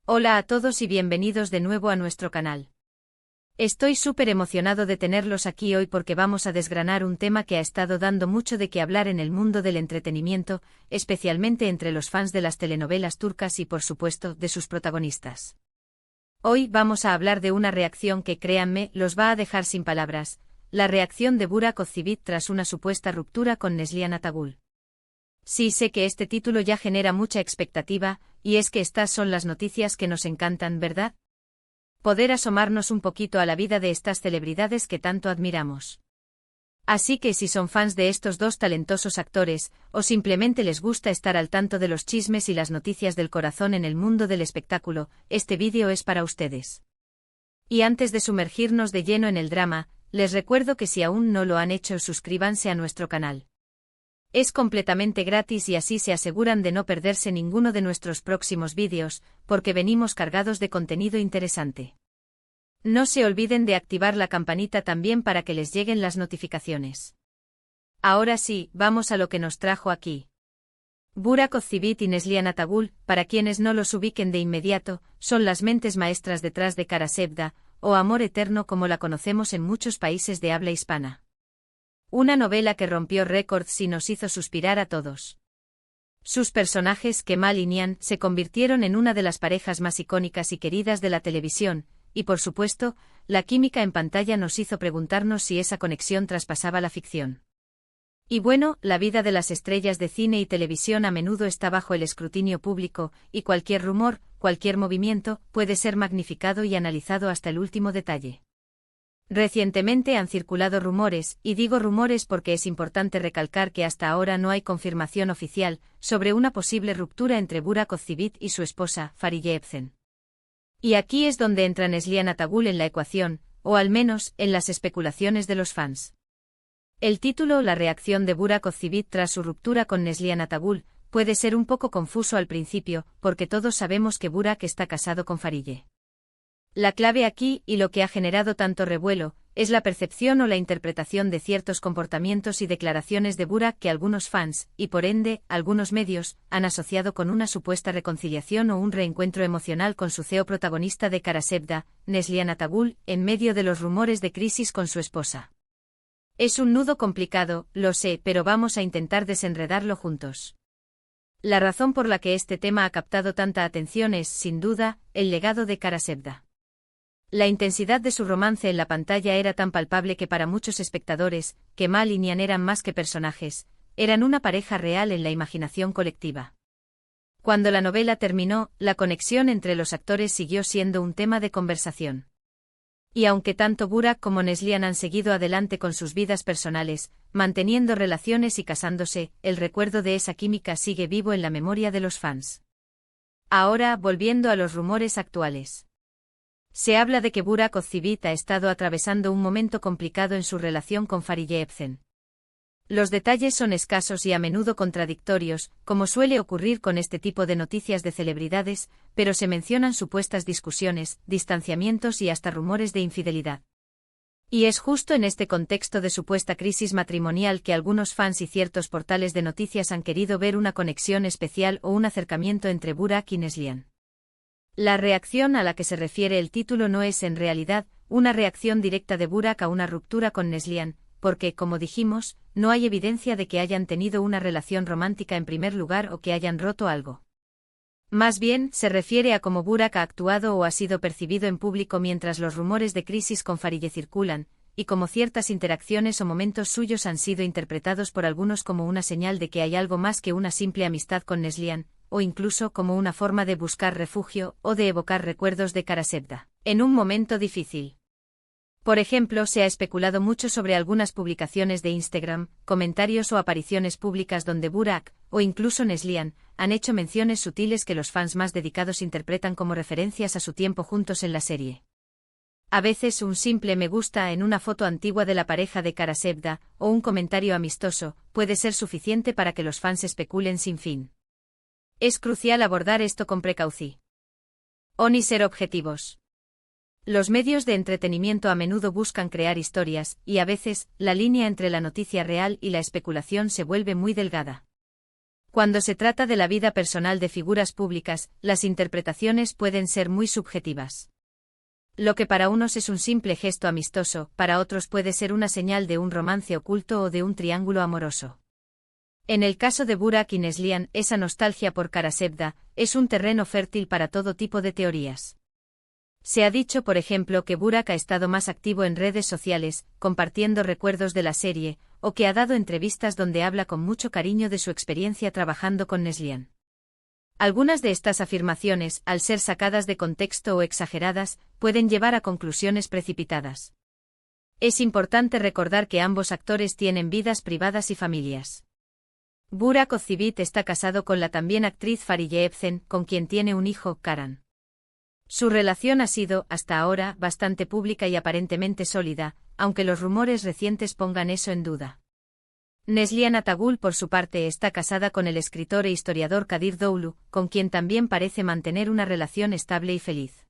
Hola a todos y bienvenidos de nuevo a nuestro canal. Estoy súper emocionado de tenerlos aquí hoy porque vamos a desgranar un tema que ha estado dando mucho de qué hablar en el mundo del entretenimiento, especialmente entre los fans de las telenovelas turcas y por supuesto de sus protagonistas. Hoy vamos a hablar de una reacción que, créanme, los va a dejar sin palabras, la reacción de Burak Özçivit tras una supuesta ruptura con Neslihan Atagül. Sí, sé que este título ya genera mucha expectativa, y es que estas son las noticias que nos encantan, ¿verdad? Poder asomarnos un poquito a la vida de estas celebridades que tanto admiramos. Así que si son fans de estos dos talentosos actores, o simplemente les gusta estar al tanto de los chismes y las noticias del corazón en el mundo del espectáculo, este vídeo es para ustedes. Y antes de sumergirnos de lleno en el drama, les recuerdo que si aún no lo han hecho, suscríbanse a nuestro canal. Es completamente gratis y así se aseguran de no perderse ninguno de nuestros próximos vídeos, porque venimos cargados de contenido interesante. No se olviden de activar la campanita también para que les lleguen las notificaciones. Ahora sí, vamos a lo que nos trajo aquí. Burak Özçivit y Neslihan Atagül, para quienes no los ubiquen de inmediato, son las mentes maestras detrás de Kara Sevda, o Amor Eterno como la conocemos en muchos países de habla hispana. Una novela que rompió récords y nos hizo suspirar a todos. Sus personajes, Kemal y Nihan, se convirtieron en una de las parejas más icónicas y queridas de la televisión, y por supuesto, la química en pantalla nos hizo preguntarnos si esa conexión traspasaba la ficción. Y bueno, la vida de las estrellas de cine y televisión a menudo está bajo el escrutinio público, y cualquier rumor, cualquier movimiento, puede ser magnificado y analizado hasta el último detalle. Recientemente han circulado rumores, y digo rumores porque es importante recalcar que hasta ahora no hay confirmación oficial, sobre una posible ruptura entre Burak Özçivit y su esposa, Fariye Evcen. Y aquí es donde entra Neslihan Atagül en la ecuación, o al menos, en las especulaciones de los fans. El título La reacción de Burak Özçivit tras su ruptura con Neslihan Atagül, puede ser un poco confuso al principio, porque todos sabemos que Burak está casado con Fariye. La clave aquí, y lo que ha generado tanto revuelo, es la percepción o la interpretación de ciertos comportamientos y declaraciones de Burak que algunos fans, y por ende, algunos medios, han asociado con una supuesta reconciliación o un reencuentro emocional con su CEO protagonista de Kara Sevda, Neslihan Atagül, en medio de los rumores de crisis con su esposa. Es un nudo complicado, lo sé, pero vamos a intentar desenredarlo juntos. La razón por la que este tema ha captado tanta atención es, sin duda, el legado de Kara Sevda. La intensidad de su romance en la pantalla era tan palpable que para muchos espectadores, Kemal y Nihan eran más que personajes, eran una pareja real en la imaginación colectiva. Cuando la novela terminó, la conexión entre los actores siguió siendo un tema de conversación. Y aunque tanto Burak como Neslihan han seguido adelante con sus vidas personales, manteniendo relaciones y casándose, el recuerdo de esa química sigue vivo en la memoria de los fans. Ahora, volviendo a los rumores actuales. Se habla de que Burak Özçivit ha estado atravesando un momento complicado en su relación con Fariye Evcen. Los detalles son escasos y a menudo contradictorios, como suele ocurrir con este tipo de noticias de celebridades, pero se mencionan supuestas discusiones, distanciamientos y hasta rumores de infidelidad. Y es justo en este contexto de supuesta crisis matrimonial que algunos fans y ciertos portales de noticias han querido ver una conexión especial o un acercamiento entre Burak y Neslihan. La reacción a la que se refiere el título no es en realidad una reacción directa de Burak a una ruptura con Neslihan, porque, como dijimos, no hay evidencia de que hayan tenido una relación romántica en primer lugar o que hayan roto algo. Más bien, se refiere a cómo Burak ha actuado o ha sido percibido en público mientras los rumores de crisis con Fariye circulan, y cómo ciertas interacciones o momentos suyos han sido interpretados por algunos como una señal de que hay algo más que una simple amistad con Neslihan, o incluso como una forma de buscar refugio o de evocar recuerdos de Kara Sevda, en un momento difícil. Por ejemplo, se ha especulado mucho sobre algunas publicaciones de Instagram, comentarios o apariciones públicas donde Burak, o incluso Neslihan, han hecho menciones sutiles que los fans más dedicados interpretan como referencias a su tiempo juntos en la serie. A veces un simple me gusta en una foto antigua de la pareja de Kara Sevda, o un comentario amistoso, puede ser suficiente para que los fans especulen sin fin. Es crucial abordar esto con precaución. Y ser objetivos. Los medios de entretenimiento a menudo buscan crear historias, y a veces, la línea entre la noticia real y la especulación se vuelve muy delgada. Cuando se trata de la vida personal de figuras públicas, las interpretaciones pueden ser muy subjetivas. Lo que para unos es un simple gesto amistoso, para otros puede ser una señal de un romance oculto o de un triángulo amoroso. En el caso de Burak y Neslihan, esa nostalgia por Karasevda es un terreno fértil para todo tipo de teorías. Se ha dicho, por ejemplo, que Burak ha estado más activo en redes sociales, compartiendo recuerdos de la serie, o que ha dado entrevistas donde habla con mucho cariño de su experiencia trabajando con Neslihan. Algunas de estas afirmaciones, al ser sacadas de contexto o exageradas, pueden llevar a conclusiones precipitadas. Es importante recordar que ambos actores tienen vidas privadas y familias. Burak Özçivit está casado con la también actriz Fariye Evcen, con quien tiene un hijo, Karan. Su relación ha sido, hasta ahora, bastante pública y aparentemente sólida, aunque los rumores recientes pongan eso en duda. Neslihan Atagul, por su parte, está casada con el escritor e historiador Kadir Doğulu, con quien también parece mantener una relación estable y feliz.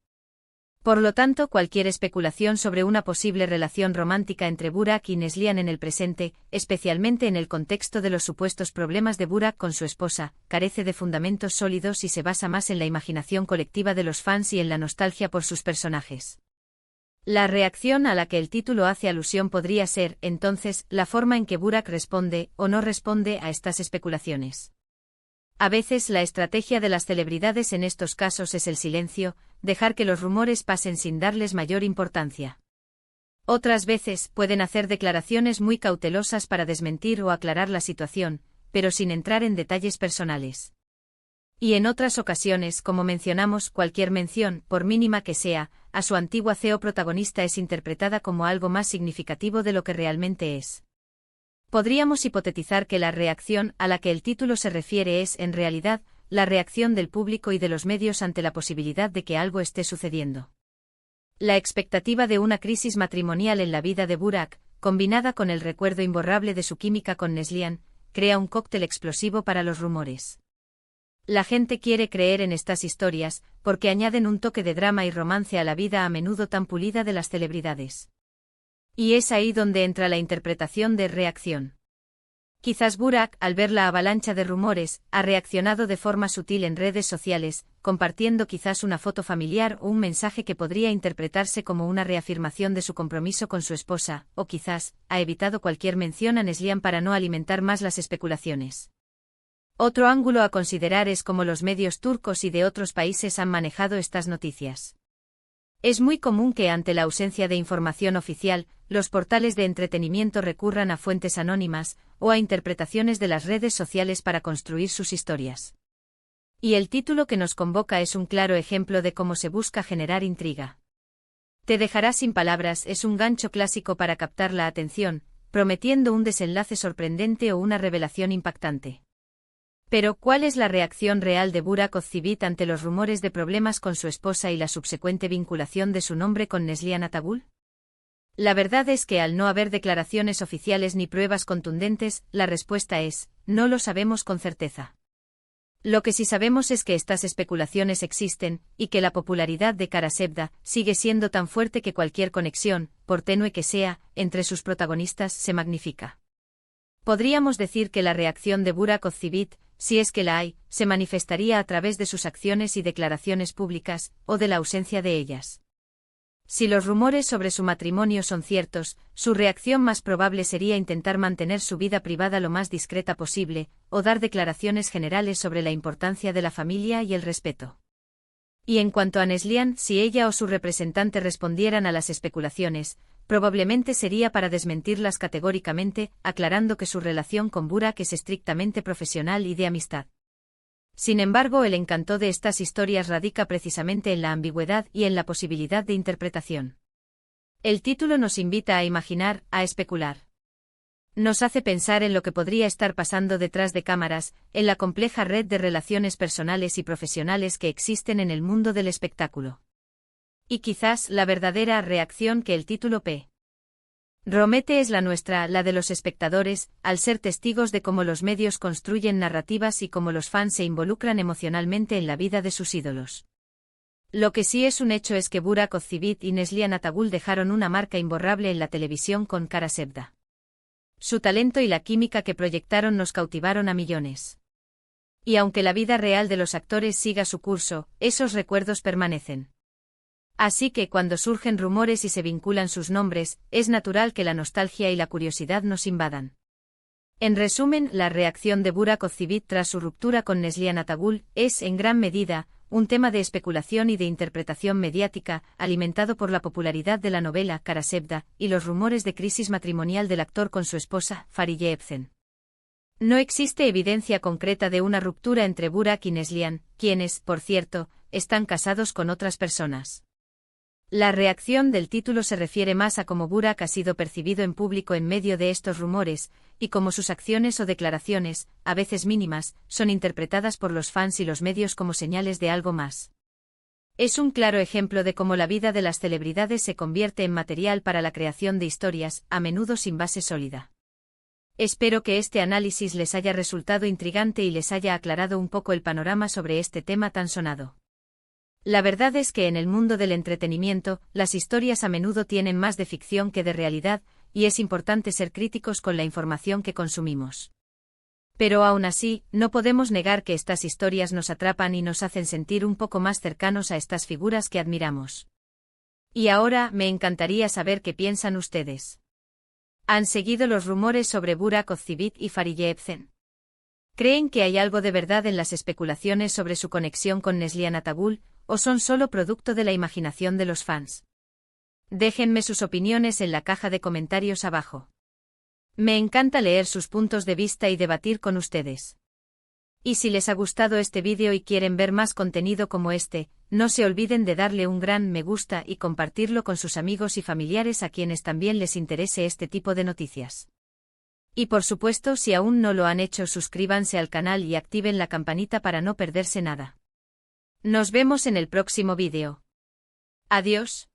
Por lo tanto, cualquier especulación sobre una posible relación romántica entre Burak y Neslihan en el presente, especialmente en el contexto de los supuestos problemas de Burak con su esposa, carece de fundamentos sólidos y se basa más en la imaginación colectiva de los fans y en la nostalgia por sus personajes. La reacción a la que el título hace alusión podría ser, entonces, la forma en que Burak responde o no responde a estas especulaciones. A veces la estrategia de las celebridades en estos casos es el silencio, dejar que los rumores pasen sin darles mayor importancia. Otras veces pueden hacer declaraciones muy cautelosas para desmentir o aclarar la situación, pero sin entrar en detalles personales. Y en otras ocasiones, como mencionamos, cualquier mención, por mínima que sea, a su antigua CEO protagonista es interpretada como algo más significativo de lo que realmente es. Podríamos hipotetizar que la reacción a la que el título se refiere es, en realidad, la reacción del público y de los medios ante la posibilidad de que algo esté sucediendo. La expectativa de una crisis matrimonial en la vida de Burak, combinada con el recuerdo imborrable de su química con Neslihan, crea un cóctel explosivo para los rumores. La gente quiere creer en estas historias, porque añaden un toque de drama y romance a la vida a menudo tan pulida de las celebridades. Y es ahí donde entra la interpretación de reacción. Quizás Burak, al ver la avalancha de rumores, ha reaccionado de forma sutil en redes sociales, compartiendo quizás una foto familiar o un mensaje que podría interpretarse como una reafirmación de su compromiso con su esposa, o quizás, ha evitado cualquier mención a Neslihan para no alimentar más las especulaciones. Otro ángulo a considerar es cómo los medios turcos y de otros países han manejado estas noticias. Es muy común que ante la ausencia de información oficial, los portales de entretenimiento recurran a fuentes anónimas, o a interpretaciones de las redes sociales para construir sus historias. Y el título que nos convoca es un claro ejemplo de cómo se busca generar intriga. Te dejará sin palabras es un gancho clásico para captar la atención, prometiendo un desenlace sorprendente o una revelación impactante. Pero, ¿cuál es la reacción real de Burak Özçivit ante los rumores de problemas con su esposa y la subsecuente vinculación de su nombre con Neslihan Atagul? La verdad es que al no haber declaraciones oficiales ni pruebas contundentes, la respuesta es, no lo sabemos con certeza. Lo que sí sabemos es que estas especulaciones existen, y que la popularidad de Karasevda sigue siendo tan fuerte que cualquier conexión, por tenue que sea, entre sus protagonistas se magnifica. Podríamos decir que la reacción de Burak Özçivit, si es que la hay, se manifestaría a través de sus acciones y declaraciones públicas, o de la ausencia de ellas. Si los rumores sobre su matrimonio son ciertos, su reacción más probable sería intentar mantener su vida privada lo más discreta posible, o dar declaraciones generales sobre la importancia de la familia y el respeto. Y en cuanto a Neslihan, si ella o su representante respondieran a las especulaciones, probablemente sería para desmentirlas categóricamente, aclarando que su relación con Burak es estrictamente profesional y de amistad. Sin embargo, el encanto de estas historias radica precisamente en la ambigüedad y en la posibilidad de interpretación. El título nos invita a imaginar, a especular. Nos hace pensar en lo que podría estar pasando detrás de cámaras, en la compleja red de relaciones personales y profesionales que existen en el mundo del espectáculo. Y quizás la verdadera reacción que el título P. Romete es la nuestra, la de los espectadores, al ser testigos de cómo los medios construyen narrativas y cómo los fans se involucran emocionalmente en la vida de sus ídolos. Lo que sí es un hecho es que Burak Özçivit y Neslihan Atagul dejaron una marca imborrable en la televisión con Karasevda. Su talento y la química que proyectaron nos cautivaron a millones. Y aunque la vida real de los actores siga su curso, esos recuerdos permanecen. Así que cuando surgen rumores y se vinculan sus nombres, es natural que la nostalgia y la curiosidad nos invadan. En resumen, la reacción de Burak Ozceğit tras su ruptura con Neslihan Atagül es, en gran medida, un tema de especulación y de interpretación mediática, alimentado por la popularidad de la novela Kara Sevda y los rumores de crisis matrimonial del actor con su esposa, Fariye Evcen. No existe evidencia concreta de una ruptura entre Burak y Neslihan, quienes, por cierto, están casados con otras personas. La reacción del título se refiere más a cómo Burak ha sido percibido en público en medio de estos rumores, y cómo sus acciones o declaraciones, a veces mínimas, son interpretadas por los fans y los medios como señales de algo más. Es un claro ejemplo de cómo la vida de las celebridades se convierte en material para la creación de historias, a menudo sin base sólida. Espero que este análisis les haya resultado intrigante y les haya aclarado un poco el panorama sobre este tema tan sonado. La verdad es que en el mundo del entretenimiento, las historias a menudo tienen más de ficción que de realidad, y es importante ser críticos con la información que consumimos. Pero aún así, no podemos negar que estas historias nos atrapan y nos hacen sentir un poco más cercanos a estas figuras que admiramos. Y ahora, me encantaría saber qué piensan ustedes. ¿Han seguido los rumores sobre Burak Ozceğit y Fariye Evcen? ¿Creen que hay algo de verdad en las especulaciones sobre su conexión con Neslihan Atagül, o son solo producto de la imaginación de los fans? Déjenme sus opiniones en la caja de comentarios abajo. Me encanta leer sus puntos de vista y debatir con ustedes. Y si les ha gustado este vídeo y quieren ver más contenido como este, no se olviden de darle un gran me gusta y compartirlo con sus amigos y familiares a quienes también les interese este tipo de noticias. Y por supuesto, si aún no lo han hecho, suscríbanse al canal y activen la campanita para no perderse nada. Nos vemos en el próximo vídeo. Adiós.